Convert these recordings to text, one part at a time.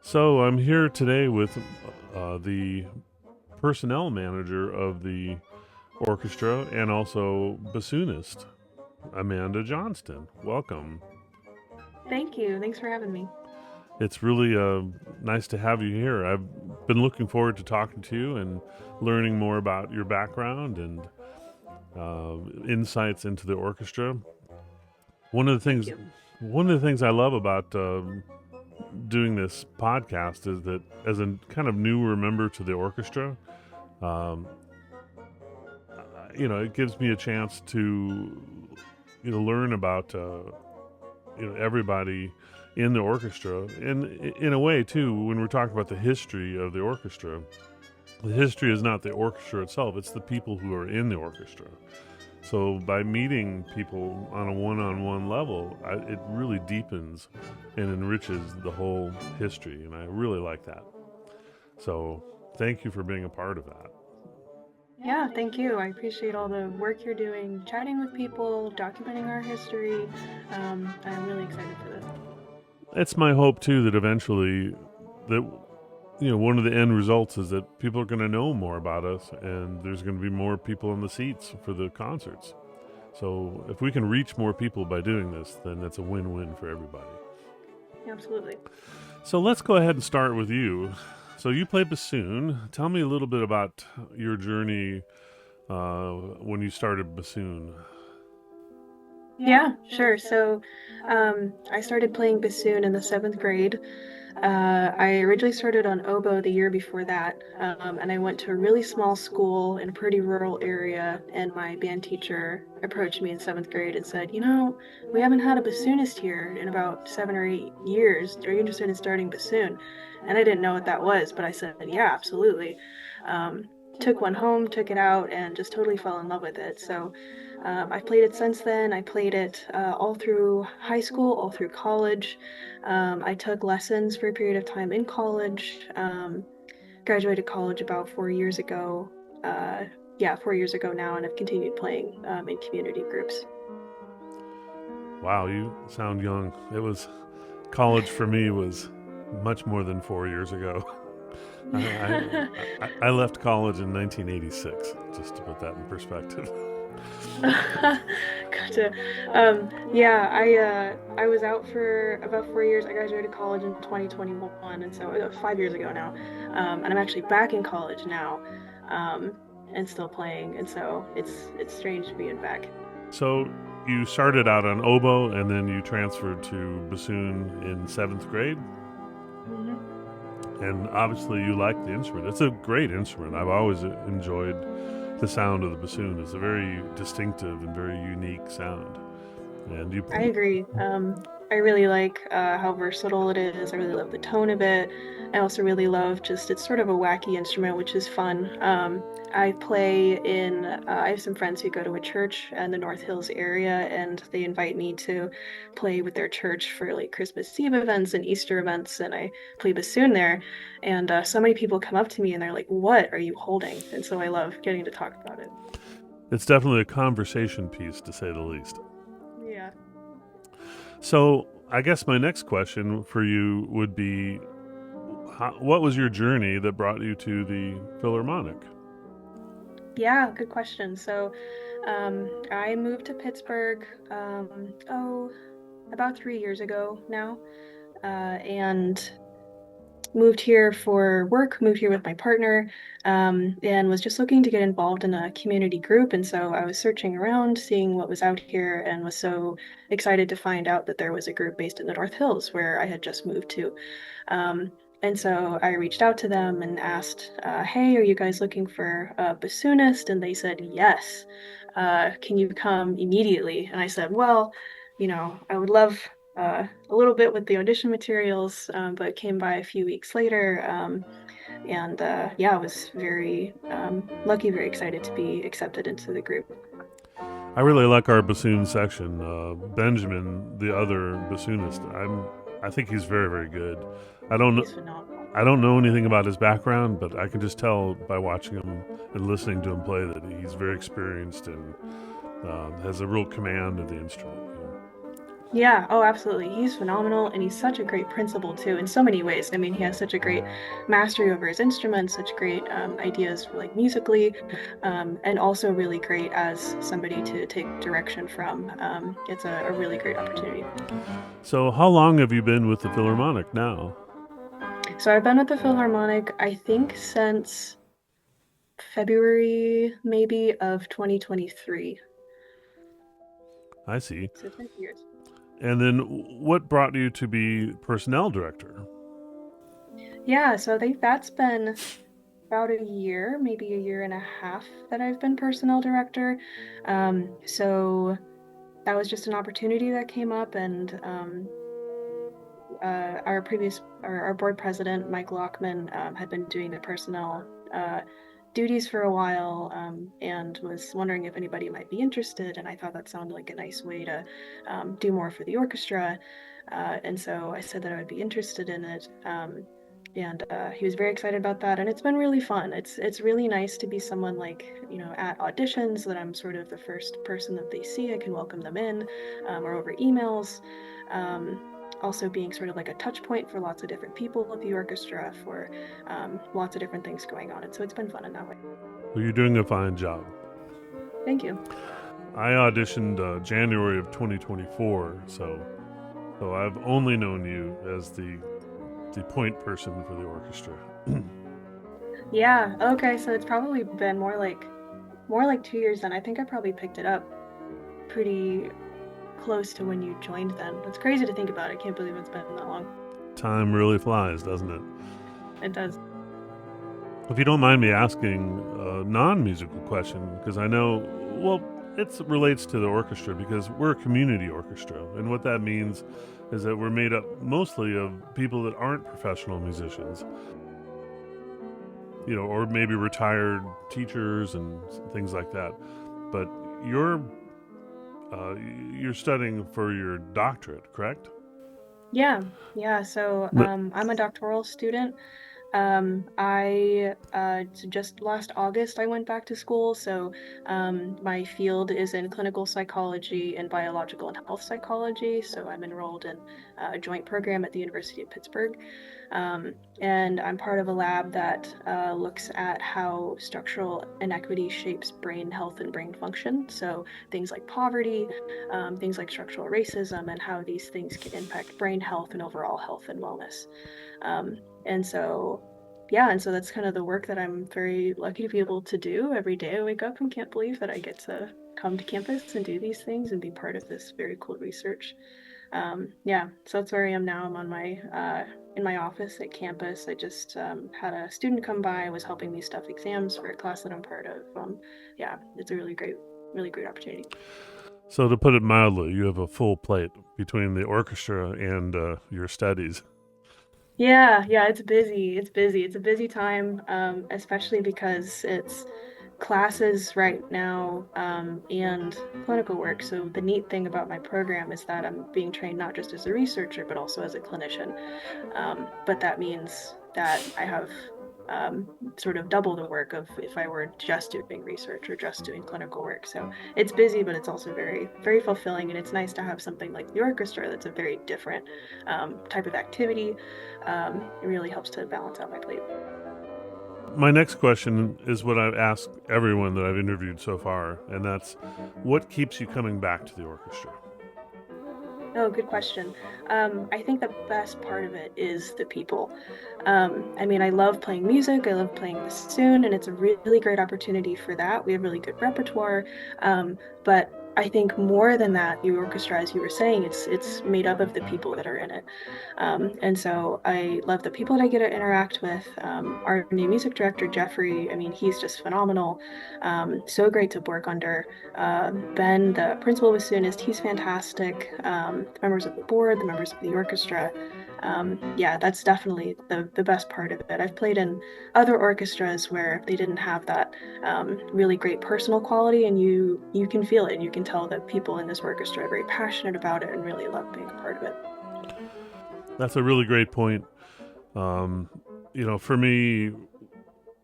So I'm here today with the personnel manager of the orchestra and also bassoonist, Amanda Johnston. Welcome. Thank you. Thanks for having me. It's really nice to have you here. I've been looking forward to talking to you and learning more about your background and insights into the orchestra. One of the Thank things, you. one of the things I love about doing this podcast is that as a kind of newer member to the orchestra, um, it gives me a chance to, learn about, everybody in the orchestra. And in a way, too, when we're talking about the history of the orchestra, the history is not the orchestra itself, it's the people who are in the orchestra. So by meeting people on a one-on-one level, it really deepens and enriches the whole history, and I really like that. So thank you for being a part of that. Yeah, thank you. I appreciate all the work you're doing, chatting with people, documenting our history. I'm really excited for this. It's my hope too that eventually that one of the end results is that people are going to know more about us, and there's going to be more people in the seats for the concerts. So if we can reach more people by doing this, then that's a win-win for everybody. Absolutely. So let's go ahead and start with you. So you play bassoon. Tell me a little bit about your journey when you started bassoon. Yeah, sure. So I started playing bassoon in the seventh grade. I originally started on oboe the year before that, and I went to a really small school in a pretty rural area, and my band teacher approached me in seventh grade and said, we haven't had a bassoonist here in about 7 or 8 years. Are you interested in starting bassoon? And I didn't know what that was, but I said, yeah, absolutely. Took one home, took it out, and just totally fell in love with it. So I've played it since then. I played it all through high school, all through college. I took lessons for a period of time in college. Graduated college about 4 years ago. Yeah, 4 years ago now, and I've continued playing in community groups. Wow, you sound young. College for me was much more than 4 years ago. I left college in 1986, just to put that in perspective. Gotcha. Yeah, I was out for about 4 years. I graduated college in 2021, and so 5 years ago now. And I'm actually back in college now, um, and still playing. And so it's strange being back. So you started out on oboe, and then you transferred to bassoon in seventh grade. Hmm. And obviously you like the instrument. It's a great instrument. I've always enjoyed the sound of the bassoon. It's a very distinctive and very unique sound. And you, I agree. I really like how versatile it is. I really love the tone of it. I also really love just it's sort of a wacky instrument, which is fun. I play in, I have some friends who go to a church in the North Hills area, and they invite me to play with their church for like Christmas Eve events and Easter events, and I play bassoon there. And so many people come up to me and they're like, "What are you holding?" And so I love getting to talk about it. it's definitely a conversation piece, to say the least. Yeah. So I guess my next question for you would be, what was your journey that brought you to the Philharmonic? Yeah, good question. So, I moved to Pittsburgh, about 3 years ago now, and moved here for work, moved here with my partner, and was just looking to get involved in a community group. And so I was searching around, seeing what was out here, and was so excited to find out that there was a group based in the North Hills where I had just moved to. And so I reached out to them and asked, hey, are you guys looking for a bassoonist? And they said, yes. Can you come immediately? And I said, well, I would love a little bit with the audition materials, but came by a few weeks later. And yeah, I was very lucky, very excited to be accepted into the group. I really like our bassoon section. Benjamin, the other bassoonist, I think he's very, very good. I don't He's phenomenal. I don't know anything about his background, but I can just tell by watching him and listening to him play that he's very experienced and has a real command of the instrument. Yeah, oh, absolutely. He's phenomenal, and he's such a great principal too, in so many ways. I mean, he has such a great mastery over his instruments, such great ideas for like musically, and also really great as somebody to take direction from. It's a really great opportunity. So, how long have you been with the Philharmonic now? So I've been with the Philharmonic, I think, since February maybe of 2023. I see. So it's been 2 years. And then, what brought you to be personnel director? Yeah, so I think that's been about a year, maybe a year and a half that I've been personnel director. So that was just an opportunity that came up, and our board president, Mike Lockman, had been doing the personnel duties for a while, and was wondering if anybody might be interested. And I thought that sounded like a nice way to do more for the orchestra. And so I said that I would be interested in it. And he was very excited about that, and it's been really fun. It's really nice to be someone like, at auditions, that I'm sort of the first person that they see. I can welcome them in, or over emails. Also being sort of like a touch point for lots of different people at the orchestra for lots of different things going on. And so it's been fun in that way. Well, you're doing a fine job. Thank you. I auditioned January of 2024, so I've only known you as the point person for the orchestra. Yeah, okay, so it's probably been more like 2 years then. I think I probably picked it up pretty close to when you joined then. It's crazy to think about. I can't believe it's been that long. Time really flies, doesn't it? It does. If you don't mind me asking a non-musical question, because I know, well, it relates to the orchestra because we're a community orchestra, and what that means is that we're made up mostly of people that aren't professional musicians, or maybe retired teachers and things like that. But you're studying for your doctorate, correct? Yeah, yeah. So I'm a doctoral student. So just last August I went back to school. So my field is in clinical psychology and biological and health psychology. So I'm enrolled in a joint program at the University of Pittsburgh. And I'm part of a lab that looks at how structural inequity shapes brain health and brain function. So things like poverty, things like structural racism, and how these things can impact brain health and overall health and wellness. And so, yeah, and so that's kind of the work that I'm very lucky to be able to do every day. I wake up and can't believe that I get to come to campus and do these things and be part of this very cool research. Yeah, so that's where I am now. I'm on my in my office at campus. I just had a student come by, was helping me stuff exams for a class that I'm part of. Yeah, it's a really great opportunity. So to put it mildly, you have a full plate between the orchestra and your studies. Yeah, it's busy. It's busy. It's a busy time, especially because it's classes right now, and clinical work. So the neat thing about my program is that I'm being trained not just as a researcher, but also as a clinician. But that means that I have sort of double the work of if I were just doing research or just doing clinical work. So it's busy, but it's also very, very fulfilling. And it's nice to have something like the orchestra that's a very different type of activity. It really helps to balance out my plate. My next question is what I've asked everyone that I've interviewed so far, and that's what keeps you coming back to the orchestra? Oh, good question. I think the best part of it is the people. I mean, I love playing music. I love playing bassoon, and it's a really great opportunity for that. We have really good repertoire. But I think more than that, the orchestra, as you were saying, it's made up of the people that are in it. And so I love the people that I get to interact with. Our new music director, Jeffrey, I mean, he's just phenomenal. So great to work under. Ben, the principal bassoonist, he's fantastic. The members of the board, the members of the orchestra. Yeah, that's definitely the best part of it. I've played in other orchestras where they didn't have that really great personal quality, and you can feel it. You can tell that people in this orchestra are very passionate about it and really love being a part of it. That's a really great point. For me,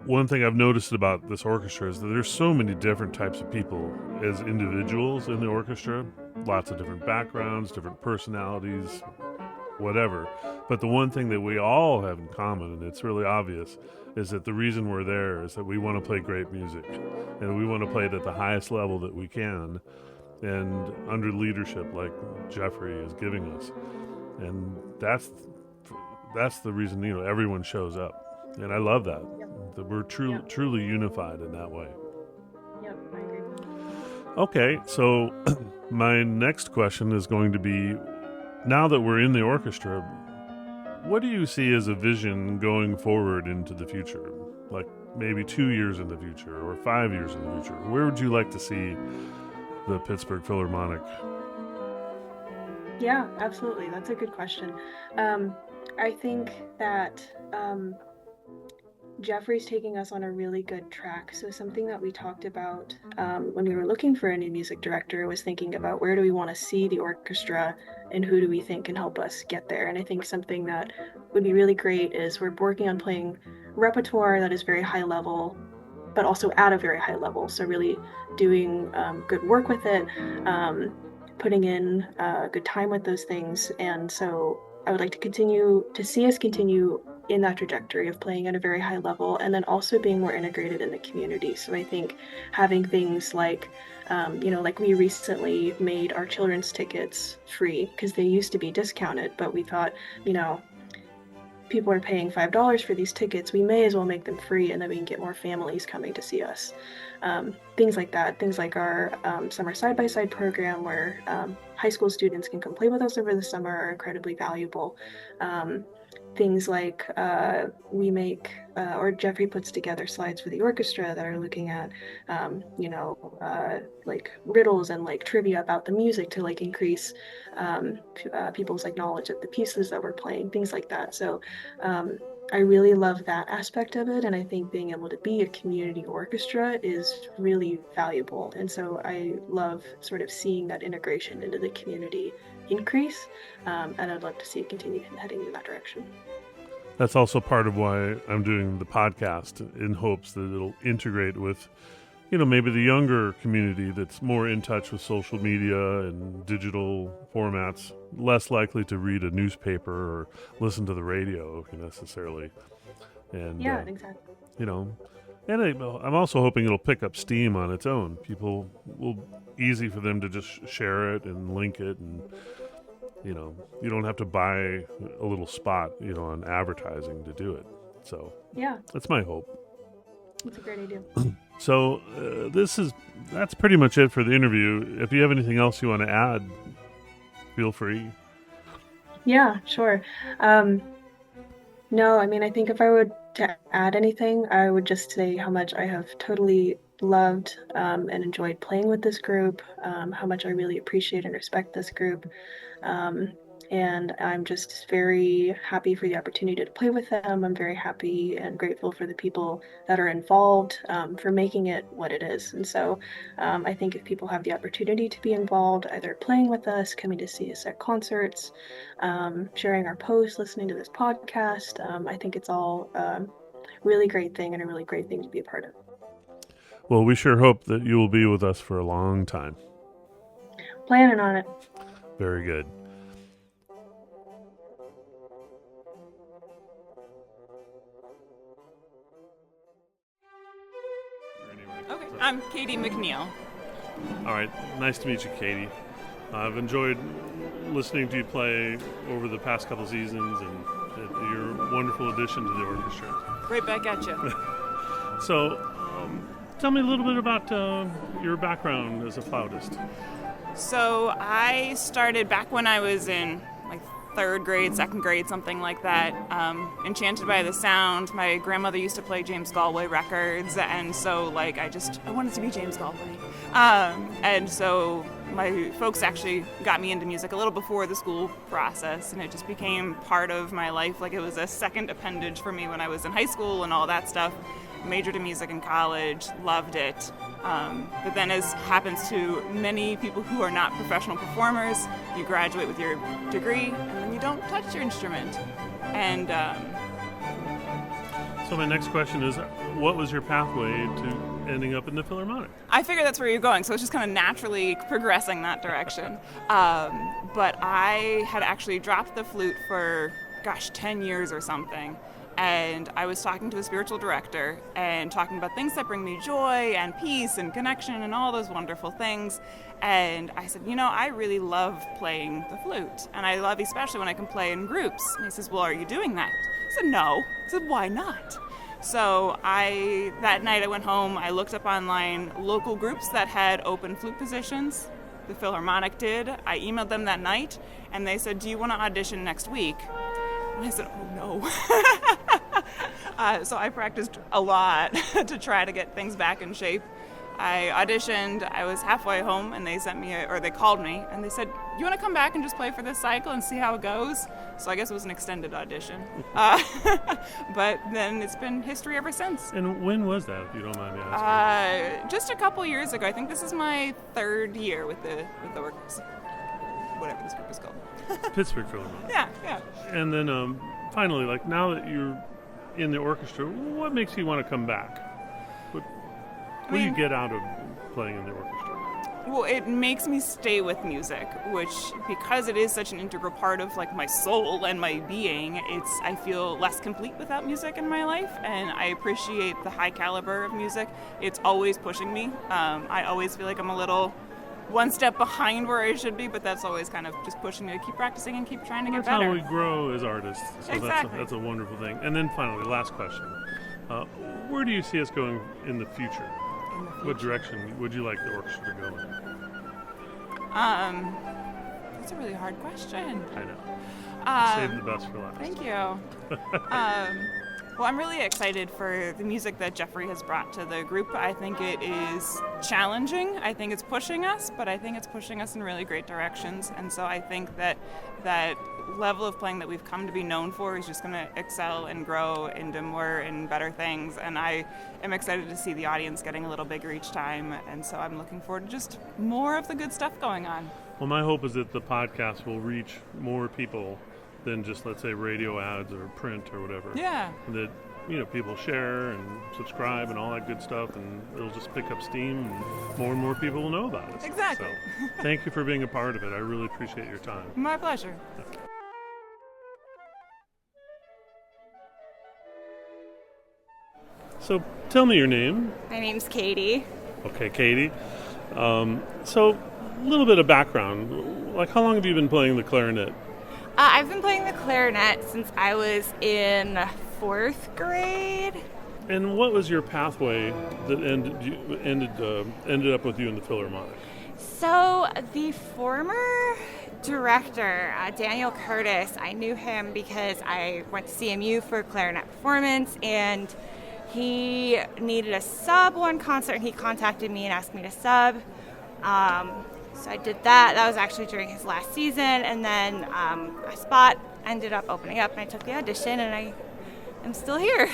one thing I've noticed about this orchestra is that there's so many different types of people as individuals in the orchestra. lots of different backgrounds, different personalities, whatever. But the one thing that we all have in common, and it's really obvious, is that the reason we're there is that we want to play great music, and we want to play it at the highest level that we can, and under leadership like Jeffrey is giving us. And that's the reason, everyone shows up. And I love that. Yep. That we're truly unified in that way. Yep, I agree. Okay, so my next question is going to be, now that we're in the orchestra, what do you see as a vision going forward into the future? Like maybe 2 years in the future or 5 years in the future? Where would you like to see the Pittsburgh Philharmonic? Yeah, absolutely. That's a good question. I think that Jeffrey's taking us on a really good track. So something that we talked about when we were looking for a new music director was thinking about where do we want to see the orchestra and who do we think can help us get there. And I think something that would be really great is we're working on playing repertoire that is very high level, but also at a very high level. So really doing good work with it, putting in good time with those things. And so I would like to see us continue in that trajectory of playing at a very high level, and then also being more integrated in the community. So I think having things like, like we recently made our children's tickets free because they used to be discounted, but we thought, people are paying $5 for these tickets, we may as well make them free, and then we can get more families coming to see us. Things like that, things like our summer side-by-side program where high school students can come play with us over the summer are incredibly valuable. Things like we make, or Jeffrey puts together slides for the orchestra that are looking at, like riddles and like trivia about the music to like increase people's like knowledge of the pieces that we're playing, things like that. So I really love that aspect of it, and I think being able to be a community orchestra is really valuable. And so I love sort of seeing that integration into the community increase, and I'd love to see it continue heading in that direction. That's also part of why I'm doing the podcast, in hopes that it'll integrate with, maybe the younger community that's more in touch with social media and digital formats, less likely to read a newspaper or listen to the radio necessarily. And exactly. And I'm also hoping it'll pick up steam on its own. People will easy for them to just share it and link it, and you don't have to buy a little spot on advertising to do it. So that's my hope. It's a great idea. So that's pretty much it for the interview. If you have anything else you want to add, feel free. Yeah, sure. No, I mean, I think if I were to add anything, I would just say how much I have totally loved and enjoyed playing with this group, how much I really appreciate and respect this group. And I'm just very happy for the opportunity to play with them. I'm very happy and grateful for the people that are involved for making it what it is. And so I think if people have the opportunity to be involved, either playing with us, coming to see us at concerts, sharing our posts, listening to this podcast, I think it's all a really great thing and a really great thing to be a part of. Well, we sure hope that you will be with us for a long time. Planning on it. Very good. Okay, I'm Katie McNeal. All right, nice to meet you, Katie. I've enjoyed listening to you play over the past couple seasons, and you're a wonderful addition to the orchestra. Right back at you. So, tell me a little bit about your background as a flautist. So I started back when I was in third grade, second grade, something like that. Enchanted by the sound. My grandmother used to play James Galway records, and so I wanted to be James Galway. And so my folks actually got me into music a little before the school process, and it just became part of my life. It was a second appendage for me when I was in high school and all that stuff. Majored in music in college, loved it. But then, as happens to many people who are not professional performers, you graduate with your degree and then you don't touch your instrument. And so my next question is, what was your pathway to ending up in the Philharmonic. I figured that's where you're going, so it's just kind of naturally progressing that direction. But I had actually dropped the flute for, 10 years or something. And I was talking to a spiritual director and talking about things that bring me joy and peace and connection and all those wonderful things. And I said, I really love playing the flute. And I love especially when I can play in groups. And he says, well, are you doing that? I said, no. I said, why not? So that night I went home, I looked up online local groups that had open flute positions. The Philharmonic did. I emailed them that night, and they said, do you want to audition next week? And I said, oh no. So I practiced a lot to try to get things back in shape. I auditioned, I was halfway home, and they they called me, and they said, you want to come back and just play for this cycle and see how it goes? So I guess it was an extended audition. But then it's been history ever since. And when was that, if you don't mind me asking? Just a couple years ago. I think this is my third year with the orchestra, whatever this group is called. Pittsburgh Philharmonic. Yeah. And then finally, now that you're in the orchestra, what makes you want to come back? What do you get out of playing in the orchestra? Well, it makes me stay with music, which, because it is such an integral part of my soul and my being, I feel less complete without music in my life, and I appreciate the high caliber of music. It's always pushing me. I always feel like I'm a little one step behind where I should be, but that's always kind of just pushing me to keep practicing and keep trying to get better. That's how we grow as artists. So exactly. That's a wonderful thing. And then finally, last question. Where do you see us going in the future? What direction would you like the orchestra to go in? That's a really hard question. I know. Save the best for last. Thank you. Well, I'm really excited for the music that Jeffrey has brought to the group. I think it is challenging. I think it's pushing us, but I think it's pushing us in really great directions. And so I think that level of playing that we've come to be known for is just going to excel and grow into more and better things. And I am excited to see the audience getting a little bigger each time. And so I'm looking forward to just more of the good stuff going on. Well, my hope is that the podcast will reach more people than just, let's say, radio ads or print or whatever. Yeah. That, people share and subscribe and all that good stuff, and it'll just pick up steam, and more people will know about it. Exactly. So, thank you for being a part of it. I really appreciate your time. My pleasure. So, tell me your name. My name's Katie. Okay, Katie. So, a little bit of background. How long have you been playing the clarinet? I've been playing the clarinet since I was in 4th grade. And what was your pathway that ended up with you in the Philharmonic? So the former director, Daniel Curtis, I knew him because I went to CMU for clarinet performance, and he needed a sub one concert, and he contacted me and asked me to sub. So I did that. That was actually during his last season, and then a spot ended up opening up, and I took the audition, and I am still here.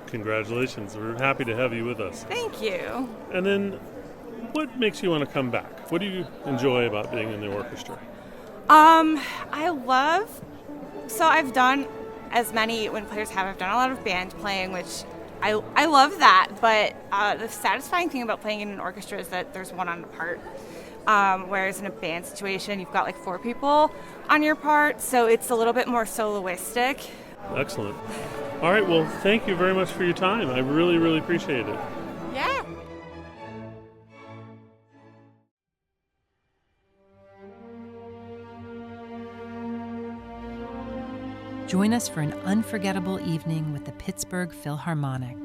Congratulations. We're happy to have you with us. Thank you. And then, what makes you want to come back? What do you enjoy about being in the orchestra? So I've done, as many when players have, I've done a lot of band playing, which I love that, but the satisfying thing about playing in an orchestra is that there's one on the part. Whereas in a band situation, you've got 4 people on your part, so it's a little bit more soloistic. Excellent. All right, well, thank you very much for your time. I really, really appreciate it. Yeah. Join us for an unforgettable evening with the Pittsburgh Philharmonic.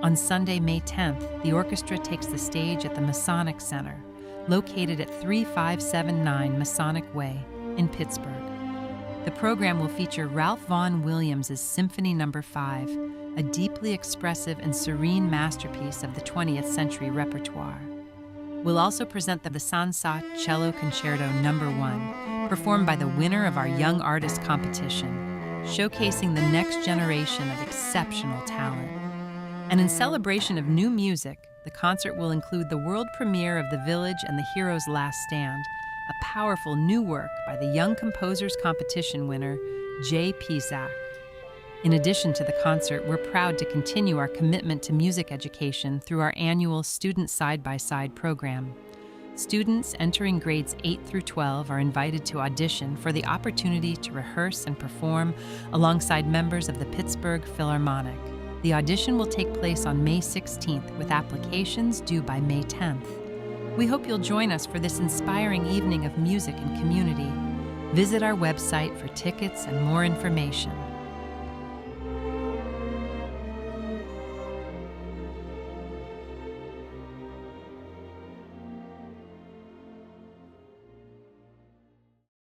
On Sunday, May 10th, the orchestra takes the stage at the Masonic Center, located at 3579 Masonic Way in Pittsburgh. The program will feature Ralph Vaughan Williams' Symphony No. 5, a deeply expressive and serene masterpiece of the 20th century repertoire. We'll also present the Saint-Saëns Cello Concerto No. 1, performed by the winner of our Young Artist competition, showcasing the next generation of exceptional talent. And in celebration of new music, the concert will include the world premiere of The Village and the Hero's Last Stand, a powerful new work by the Young Composers Competition winner, Jay Pizak. In addition to the concert, we're proud to continue our commitment to music education through our annual Student Side-by-Side program. Students entering grades 8 through 12 are invited to audition for the opportunity to rehearse and perform alongside members of the Pittsburgh Philharmonic. The audition will take place on May 16th, with applications due by May 10th. We hope you'll join us for this inspiring evening of music and community. Visit our website for tickets and more information.